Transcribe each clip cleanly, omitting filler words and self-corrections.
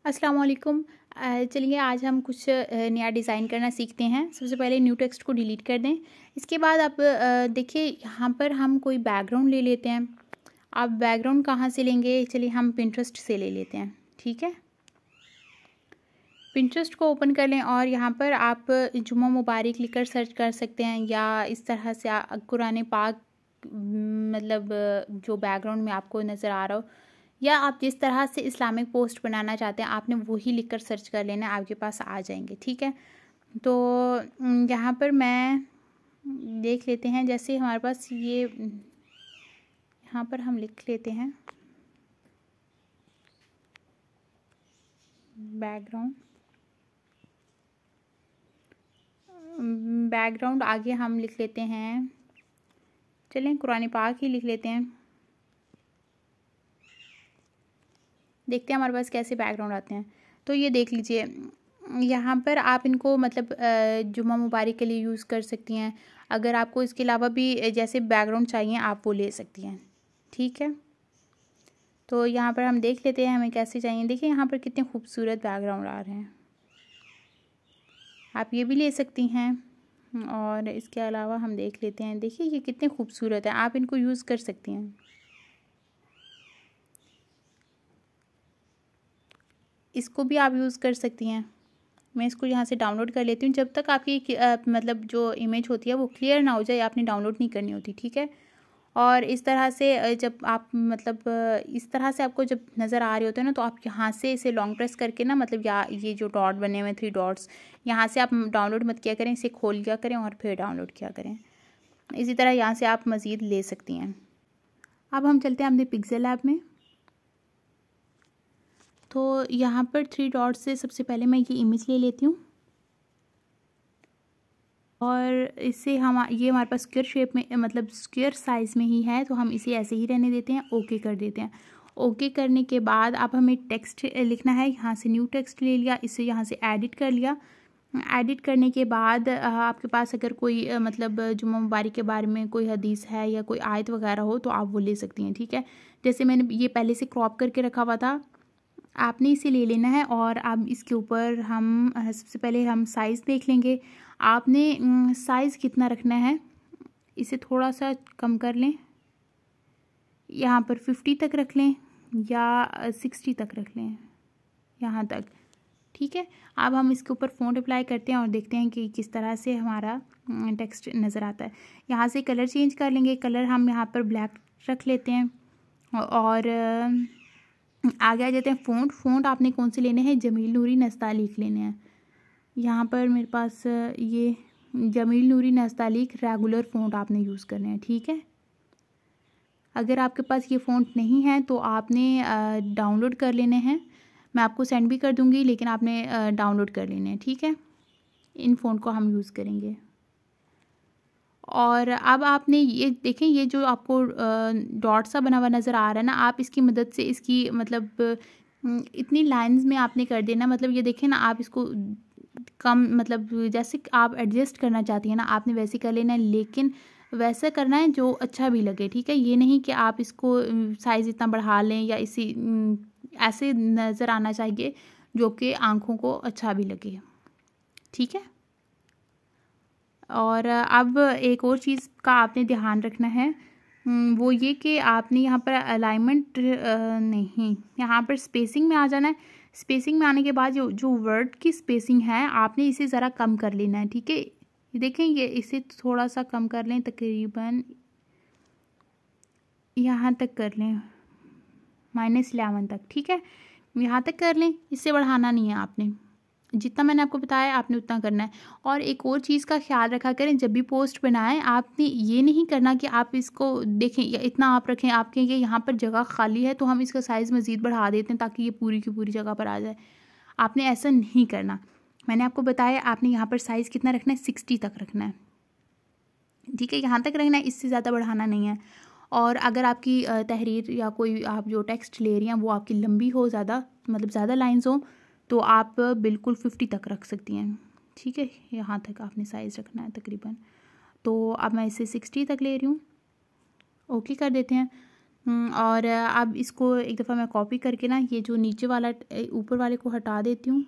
अस्सलाम वालेकुम। चलिए आज हम कुछ नया डिज़ाइन करना सीखते हैं। सबसे पहले न्यू टेक्स्ट को डिलीट कर दें। इसके बाद आप देखिए यहाँ पर हम कोई बैकग्राउंड ले लेते हैं। आप बैकग्राउंड कहाँ से लेंगे? चलिए हम पिंटरेस्ट से ले लेते हैं, ठीक है। पिंटरेस्ट को ओपन कर लें और यहाँ पर आप जुम्मा मुबारक लिखकर सर्च कर सकते हैं, या इस तरह से कुरान पाक मतलब जो बैकग्राउंड में आपको नज़र आ रहा हो, या आप जिस तरह से इस्लामिक पोस्ट बनाना चाहते हैं आपने वही लिखकर सर्च कर लेना, आपके पास आ जाएंगे, ठीक है। तो यहाँ पर मैं देख लेते हैं, जैसे हमारे पास ये यहाँ पर हम लिख लेते हैं बैकग्राउंड आगे हम लिख लेते हैं, चलें कुरान पाक ही लिख लेते हैं। देखते हैं हमारे पास कैसे बैकग्राउंड आते हैं। तो ये देख लीजिए, यहाँ पर आप इनको मतलब जुम्मा मुबारक के लिए यूज़ कर सकती हैं। अगर आपको इसके अलावा भी जैसे बैकग्राउंड चाहिए आप वो ले सकती हैं, ठीक है। तो यहाँ पर हम देख लेते हैं हमें कैसे चाहिए। देखिए यहाँ पर कितने खूबसूरत बैकग्राउंड आ रहे हैं, आप ये भी ले सकती हैं। और इसके अलावा हम देख लेते हैं, देखिए ये कितने खूबसूरत हैं, आप इनको यूज़ कर सकती हैं। इसको भी आप यूज़ कर सकती हैं। मैं इसको यहाँ से डाउनलोड कर लेती हूँ। जब तक आपकी मतलब जो इमेज होती है वो क्लियर ना हो जाए आपने डाउनलोड नहीं करनी होती, ठीक है। और इस तरह से जब आप मतलब इस तरह से आपको जब नज़र आ रहे होते हैं ना, तो आप यहाँ से इसे लॉन्ग प्रेस करके ना, मतलब या ये जो डॉट बने हुए 3 डॉट्स, यहाँ से आप डाउनलोड मत किया करें, इसे खोल किया करें और फिर डाउनलोड किया करें। इसी तरह यहाँ से आप मज़ीद ले सकती हैं। अब हम चलते हैं अपने पिक्सेल ऐप में। तो यहाँ पर 3 डॉट्स से सबसे पहले मैं ये इमेज ले लेती हूँ और इसे ये हमारे पास स्क्वायर शेप में मतलब स्क्वायर साइज़ में ही है, तो हम इसे ऐसे ही रहने देते हैं, ओके कर देते हैं। ओके करने के बाद अब हमें टेक्स्ट लिखना है। यहाँ से न्यू टेक्स्ट ले लिया, इसे यहाँ से एडिट कर लिया। एडिट करने के बाद आपके पास अगर कोई मतलब जुम्मा मुबारक के बारे में कोई हदीस है या कोई आयत वगैरह हो तो आप वो ले सकती हैं, ठीक है। जैसे मैंने ये पहले से क्रॉप करके रखा हुआ था, आपने इसे ले लेना है। और अब इसके ऊपर हम सबसे पहले हम साइज़ देख लेंगे। आपने साइज़ कितना रखना है, इसे थोड़ा सा कम कर लें, यहाँ पर 50 तक रख लें या 60 तक रख लें, यहाँ तक, ठीक है। अब हम इसके ऊपर फ़ॉन्ट अप्लाई करते हैं और देखते हैं कि किस तरह से हमारा टेक्स्ट नज़र आता है। यहाँ से कलर चेंज कर लेंगे, कलर हम यहाँ पर ब्लैक रख लेते हैं। और आगे आ जाते हैं फ़ॉन्ट आपने कौन से लेने हैं, जमील नूरी नस्तालिक लेने हैं। यहाँ पर मेरे पास ये जमील नूरी नस्तालिक रेगुलर फ़ॉन्ट आपने यूज़ करने हैं, ठीक है। अगर आपके पास ये फ़ॉन्ट नहीं है तो आपने डाउनलोड कर लेने हैं, मैं आपको सेंड भी कर दूँगी, लेकिन आपने डाउनलोड कर लेने हैं, ठीक है। इन फ़ॉन्ट को हम यूज़ करेंगे। और अब आपने ये देखें, ये जो आपको डॉट सा बना हुआ नज़र आ रहा है ना, आप इसकी मदद से इसकी मतलब इतनी लाइंस में आपने कर देना, मतलब ये देखें ना, आप इसको कम मतलब जैसे आप एडजस्ट करना चाहती हैं ना आपने वैसे कर लेना है, लेकिन वैसा करना है जो अच्छा भी लगे, ठीक है। ये नहीं कि आप इसको साइज़ इतना बढ़ा लें, या इसी ऐसे नज़र आना चाहिए जो कि आँखों को अच्छा भी लगे, ठीक है। और अब एक और चीज़ का आपने ध्यान रखना है, वो ये कि आपने यहाँ पर अलाइनमेंट नहीं, यहाँ पर स्पेसिंग में आ जाना है। स्पेसिंग में आने के बाद जो वर्ड की स्पेसिंग है आपने इसे ज़रा कम कर लेना है, ठीक है। ये देखें, ये इसे थोड़ा सा कम कर लें, तकरीबन यहाँ तक कर लें, -11 तक, ठीक है। यहाँ तक कर लें, इससे बढ़ाना नहीं है आपने, जितना मैंने आपको बताया आपने उतना करना है। और एक और चीज़ का ख्याल रखा करें, जब भी पोस्ट बनाएं आपने ये नहीं करना कि आप इसको देखें या इतना आप रखें, आपके ये यहाँ पर जगह खाली है तो हम इसका साइज़ मज़ीद बढ़ा देते हैं ताकि ये पूरी की पूरी जगह पर आ जाए। आपने ऐसा नहीं करना, मैंने आपको बताया आपने यहाँ पर साइज़ कितना रखना है, 60 तक रखना है, ठीक है। यहाँ तक रखना है, इससे ज़्यादा बढ़ाना नहीं है। और अगर आपकी तहरीर या कोई आप जो टेक्स्ट ले रही हैं वो आपकी लंबी हो ज़्यादा, मतलब ज़्यादा लाइन्स हो, तो आप बिल्कुल 50 तक रख सकती हैं, ठीक है। यहाँ तक आपने साइज़ रखना है तकरीबन। तो अब मैं इसे 60 तक ले रही हूँ, ओके कर देते हैं। और अब इसको एक दफ़ा मैं कॉपी करके ना ये जो नीचे वाला ऊपर वाले को हटा देती हूँ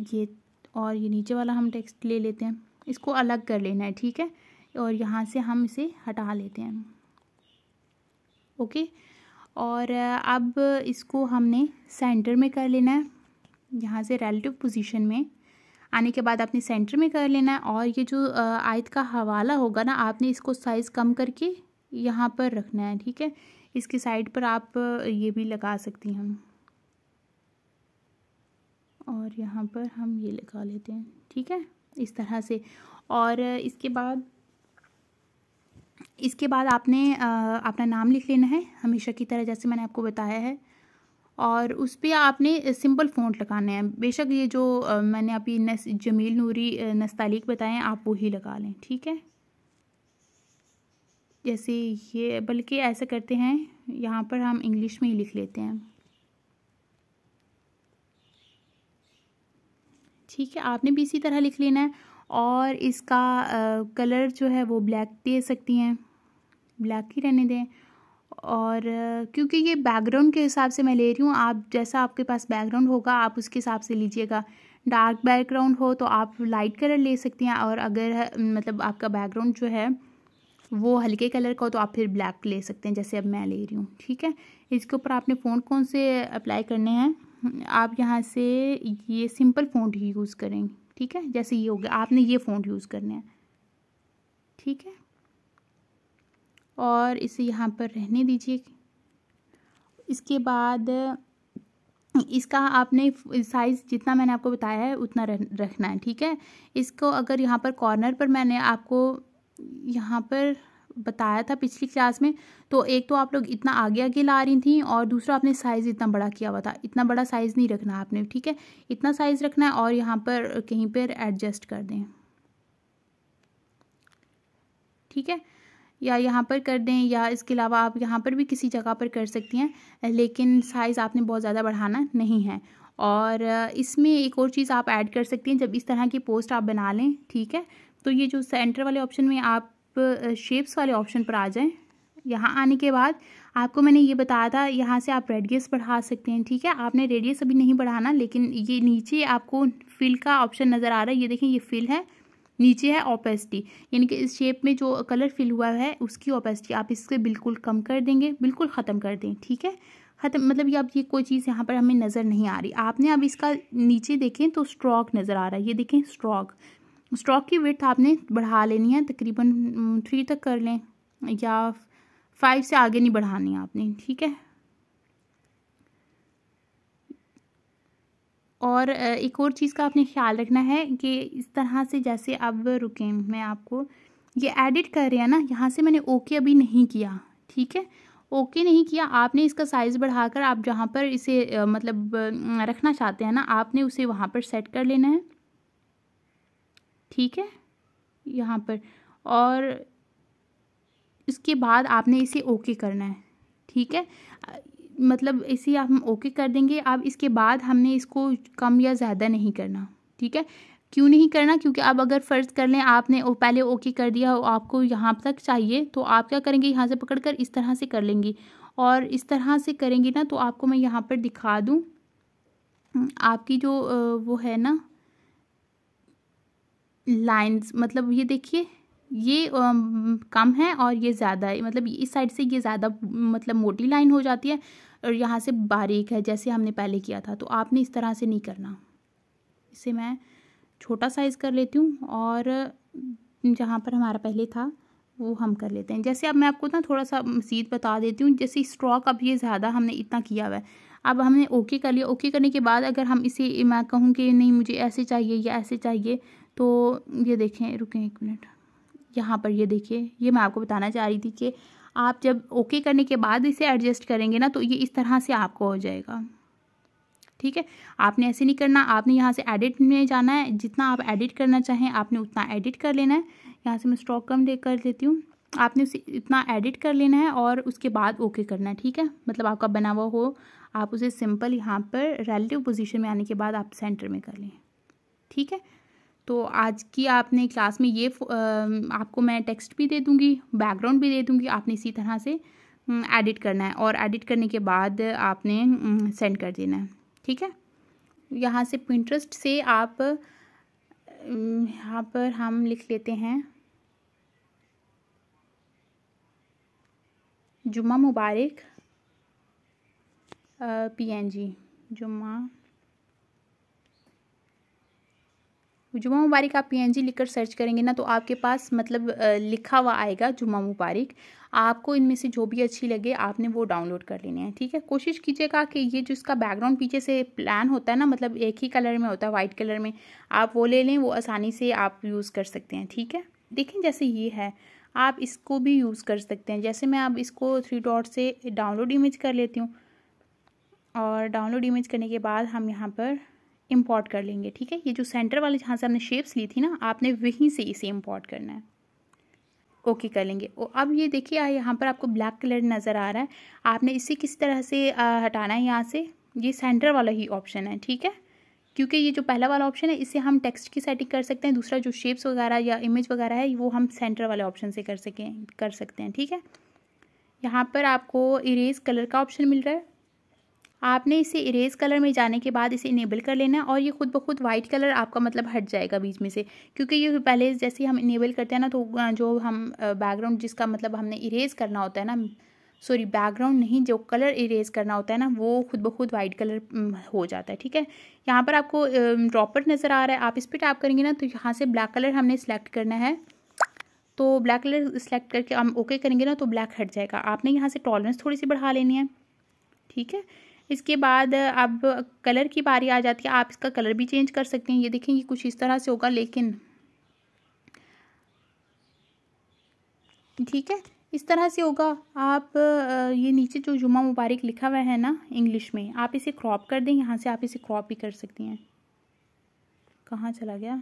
ये, और ये नीचे वाला हम टेक्स्ट ले लेते हैं, इसको अलग कर लेना है, ठीक है। और यहाँ से हम इसे हटा लेते हैं, ओके। और अब इसको हमने सेंटर में कर लेना है, यहाँ से रिलेटिव पोजीशन में आने के बाद आपने सेंटर में कर लेना है। और ये जो आयत का हवाला होगा ना, आपने इसको साइज़ कम करके यहाँ पर रखना है, ठीक है। इसकी साइड पर आप ये भी लगा सकती हैं, और यहाँ पर हम ये लगा लेते हैं, ठीक है, इस तरह से। और इसके बाद आपने अपना नाम लिख लेना है हमेशा की तरह, जैसे मैंने आपको बताया है। और उस पर आपने सिंपल फ़ॉन्ट लगाने हैं, बेशक ये जो मैंने अभी जमील नूरी नस्तालिक बताए हैं आप वो ही लगा लें, ठीक है। जैसे ये, बल्कि ऐसा करते हैं यहाँ पर हम इंग्लिश में ही लिख लेते हैं, ठीक है। आपने भी इसी तरह लिख लेना है। और इसका कलर जो है वो ब्लैक दे सकती हैं, ब्लैक ही रहने दें। और क्योंकि ये बैकग्राउंड के हिसाब से मैं ले रही हूँ, आप जैसा आपके पास बैकग्राउंड होगा आप उसके हिसाब से लीजिएगा। डार्क बैकग्राउंड हो तो आप लाइट कलर ले सकती हैं, और अगर मतलब आपका बैकग्राउंड जो है वो हल्के कलर का हो तो आप फिर ब्लैक ले सकते हैं, जैसे अब मैं ले रही हूँ, ठीक है। इसके ऊपर आपने फ़ॉन्ट कौन से अप्लाई करने हैं, आप यहाँ से ये सिंपल फ़ॉन्ट ही यूज़ करेंगे, ठीक है। जैसे ये हो गया, आपने ये फ़ॉन्ट यूज़ करने हैं, ठीक है। और इसे यहाँ पर रहने दीजिए। इसके बाद इसका आपने साइज़ जितना मैंने आपको बताया है उतना रखना है, ठीक है। इसको अगर यहाँ पर कॉर्नर पर मैंने आपको यहाँ पर बताया था पिछली क्लास में, तो एक तो आप लोग इतना आगे आगे ला रही थी, और दूसरा आपने साइज़ इतना बड़ा किया हुआ था। इतना बड़ा साइज़ नहीं रखना आपने, ठीक है, इतना साइज़ रखना है। और यहाँ पर कहीं पर एडजस्ट कर दें, ठीक है, या यहाँ पर कर दें, या इसके अलावा आप यहाँ पर भी किसी जगह पर कर सकती हैं, लेकिन साइज़ आपने बहुत ज़्यादा बढ़ाना नहीं है। और इसमें एक और चीज़ आप ऐड कर सकती हैं, जब इस तरह की पोस्ट आप बना लें, ठीक है, तो ये जो सेंटर वाले ऑप्शन में आप शेप्स वाले ऑप्शन पर आ जाएं। यहाँ आने के बाद आपको मैंने ये बताया था, यहाँ से आप रेडियस बढ़ा सकते हैं, ठीक है। आपने रेडियस अभी नहीं बढ़ाना, लेकिन ये नीचे आपको फिल का ऑप्शन नज़र आ रहा है, ये देखें, ये फिल है, नीचे है ओपेसिटी, यानी कि इस शेप में जो कलर फिल हुआ है उसकी ओपेसिटी आप इससे बिल्कुल कम कर देंगे, बिल्कुल ख़त्म कर दें, ठीक है। ख़त्म मतलब ये अब ये कोई चीज़ यहाँ पर हमें नज़र नहीं आ रही। आपने अब इसका नीचे देखें तो स्ट्रोक नज़र आ रहा है, ये देखें स्ट्रोक की विड्थ आपने बढ़ा लेनी है, तकरीबन 3 तक कर लें, या 5 से आगे नहीं बढ़ानी आपने, ठीक है। और एक और चीज़ का आपने ख्याल रखना है कि इस तरह से, जैसे अब रुकें, मैं आपको ये एडिट कर रहे हैं ना, यहाँ से मैंने ओके अभी नहीं किया, ठीक है, ओके नहीं किया। आपने इसका साइज़ बढ़ाकर आप जहाँ पर इसे मतलब रखना चाहते हैं ना, आपने उसे वहाँ पर सेट कर लेना है, ठीक है, यहाँ पर। और इसके बाद आपने इसे ओके करना है, ठीक है, मतलब इसे हम ओके कर देंगे। अब इसके बाद हमने इसको कम या ज़्यादा नहीं करना, ठीक है। क्यों नहीं करना, क्योंकि अब अगर फ़र्ज़ कर लें आपने पहले ओके कर दिया, आपको यहाँ तक चाहिए, तो आप क्या करेंगे, यहाँ से पकड़कर इस तरह से कर लेंगी। और इस तरह से करेंगी ना, तो आपको मैं यहाँ पर दिखा दूँ, आपकी जो वो है ना लाइन्स, मतलब ये देखिए, ये कम है और ये ज़्यादा है, मतलब इस साइड से ये ज़्यादा मतलब मोटी लाइन हो जाती है, और यहाँ से बारीक है जैसे हमने पहले किया था। तो आपने इस तरह से नहीं करना। इसे मैं छोटा साइज़ कर लेती हूँ, और जहाँ पर हमारा पहले था वो हम कर लेते हैं। जैसे अब मैं आपको ना थोड़ा सा मज़ीद बता देती हूँ, जैसे स्ट्रोक अब ये ज़्यादा हमने इतना किया हुआ है, अब हमने ओके कर लिया। ओके करने के बाद अगर हम इसे, मैं कहूँ कि नहीं मुझे ऐसे चाहिए या ऐसे चाहिए, तो ये देखें, रुकें 1 मिनट, यहाँ पर ये देखिए, ये मैं आपको बताना चाह रही थी कि आप जब ओके करने के बाद इसे एडजस्ट करेंगे ना, तो ये इस तरह से आपको हो जाएगा, ठीक है। आपने ऐसे नहीं करना, आपने यहाँ से एडिट में जाना है, जितना आप एडिट करना चाहें आपने उतना एडिट कर लेना है। यहाँ से मैं स्ट्रोक कम कर लेती हूँ, आपने उसे इतना एडिट कर लेना है और उसके बाद ओके करना है, ठीक है। मतलब आपका बना हुआ हो, आप उसे सिंपल यहाँ पर रिलेटिव पोजीशन में आने के बाद आप सेंटर में कर लें, ठीक है। तो आज की आपने क्लास में ये आपको मैं टेक्स्ट भी दे दूँगी, बैकग्राउंड भी दे दूँगी, आपने इसी तरह से एडिट करना है और एडिट करने के बाद आपने सेंड कर देना है। ठीक है, यहाँ से पिंटरेस्ट से आप यहाँ पर हम लिख लेते हैं जुम्मा मुबारक PNG, जुम्मा मुबारक आप PNG लिखकर सर्च करेंगे ना तो आपके पास मतलब लिखा हुआ आएगा जुम्मा मुबारक। आपको इनमें से जो भी अच्छी लगे आपने वो डाउनलोड कर लेनी है। ठीक है, कोशिश कीजिएगा कि ये जो इसका बैकग्राउंड पीछे से प्लान होता है ना, मतलब एक ही कलर में होता है, वाइट कलर में, आप वो ले लें, वो आसानी से आप यूज़ कर सकते हैं। ठीक है, देखें जैसे ये है, आप इसको भी यूज़ कर सकते हैं। जैसे मैं अब इसको 3 डॉट से डाउनलोड इमेज कर लेती हूँ और डाउनलोड इमेज करने के बाद हम यहाँ पर इंपोर्ट कर लेंगे। ठीक है, ये जो सेंटर वाले जहाँ से हमने शेप्स ली थी ना, आपने वहीं से इसे इंपोर्ट करना है। ओके कर लेंगे। और अब ये देखिए यहाँ पर आपको ब्लैक कलर नज़र आ रहा है, आपने इसे किस तरह से हटाना है यहाँ से, ये सेंटर वाला ही ऑप्शन है। ठीक है, क्योंकि ये जो पहला वाला ऑप्शन है इससे हम टेक्स्ट की सेटिंग कर सकते हैं, दूसरा जो शेप्स वगैरह या इमेज वगैरह है वो हम सेंटर वाले ऑप्शन से कर सकते हैं। ठीक है, यहाँ पर आपको इरेज कलर का ऑप्शन मिल रहा है, आपने इसे इरेज कलर में जाने के बाद इसे इनेबल कर लेना है और ये खुद ब खुद वाइट कलर आपका मतलब हट जाएगा बीच में से, क्योंकि ये पहले जैसे हम इनेबल करते हैं ना तो जो हम बैकग्राउंड जिसका मतलब हमने इरेज करना होता है ना, सॉरी बैकग्राउंड नहीं, जो कलर इरेज करना होता है ना वो खुद ब खुद वाइट कलर हो जाता है। ठीक है, यहाँ पर आपको ड्रॉपर नज़र आ रहा है, आप इस पर टैप करेंगे ना तो यहाँ से ब्लैक कलर हमने सेलेक्ट करना है, तो ब्लैक कलर सेलेक्ट करके हम ओके करेंगे ना तो ब्लैक हट जाएगा। आपने यहाँ से टॉलरेंस थोड़ी सी बढ़ा लेनी है। ठीक है, इसके बाद अब कलर की बारी आ जाती है, आप इसका कलर भी चेंज कर सकते हैं। ये देखेंगे कुछ इस तरह से होगा, लेकिन ठीक है इस तरह से होगा। आप ये नीचे जो जुम्मा मुबारक लिखा हुआ है ना इंग्लिश में, आप इसे क्रॉप कर दें, यहाँ से आप इसे क्रॉप भी कर सकती हैं। कहाँ चला गया,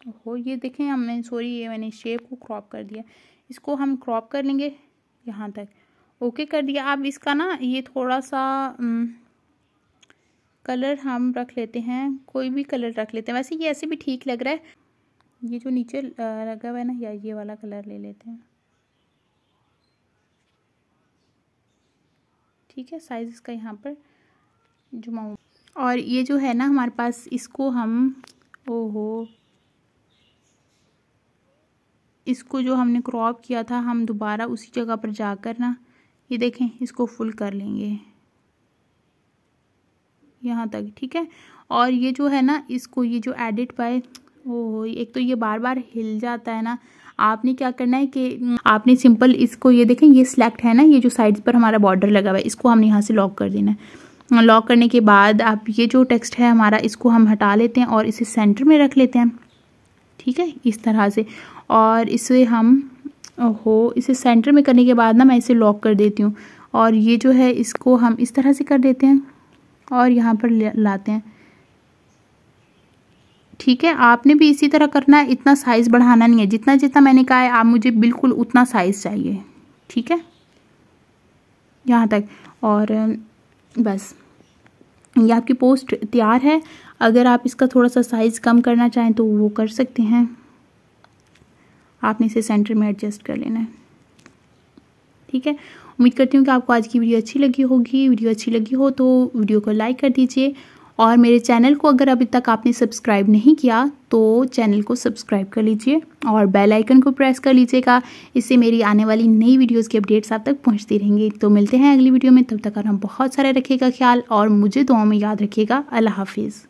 ओहो ये देखें हमने, सॉरी ये मैंने शेप को क्रॉप कर दिया, इसको हम क्रॉप कर लेंगे यहाँ तक, ओके कर दिया। अब इसका ना ये थोड़ा सा कलर हम रख लेते हैं, कोई भी कलर रख लेते हैं, वैसे ये ऐसे भी ठीक लग रहा है, ये जो नीचे लगा हुआ है ना, या ये वाला कलर ले लेते हैं। ठीक है, साइज इसका यहाँ पर जुम्मा, और ये जो है ना हमारे पास, इसको हम इसको जो हमने क्रॉप किया था हम दोबारा उसी जगह पर जाकर ना ये देखें इसको फुल कर लेंगे यहाँ तक। ठीक है, और ये जो है ना इसको, ये जो एडिट बाय, एक तो ये बार बार हिल जाता है ना, आपने क्या करना है कि आपने सिंपल इसको, ये देखें ये सिलेक्ट है ना, ये जो साइड पर हमारा बॉर्डर लगा हुआ है, इसको हमने यहाँ से लॉक कर देना है। लॉक करने के बाद आप ये जो टेक्स्ट है हमारा, इसको हम हटा लेते हैं और इसे सेंटर में रख लेते हैं। ठीक है, इस तरह से, और इसे हम इसे सेंटर में करने के बाद ना मैं इसे लॉक कर देती हूँ, और ये जो है इसको हम इस तरह से कर देते हैं और यहाँ पर लाते हैं। ठीक है, आपने भी इसी तरह करना है, इतना साइज़ बढ़ाना नहीं है, जितना जितना मैंने कहा है आप मुझे बिल्कुल उतना साइज़ चाहिए। ठीक है, यहाँ तक, और बस ये आपकी पोस्ट तैयार है। अगर आप इसका थोड़ा सा साइज़ कम करना चाहें तो वो कर सकते हैं, आपने इसे सेंटर में एडजस्ट कर लेना है। ठीक है, उम्मीद करती हूँ कि आपको आज की वीडियो अच्छी लगी होगी। वीडियो अच्छी लगी हो तो वीडियो को लाइक कर दीजिए, और मेरे चैनल को अगर अभी तक आपने सब्सक्राइब नहीं किया तो चैनल को सब्सक्राइब कर लीजिए और बेल आइकन को प्रेस कर लीजिएगा, इससे मेरी आने वाली नई वीडियोस की अपडेट्स आप तक पहुंचती रहेंगी। तो मिलते हैं अगली वीडियो में, तब तक आप बहुत सारे रखिएगा ख्याल और मुझे दुआओं में याद रखिएगा। अल्लाह हाफिज़।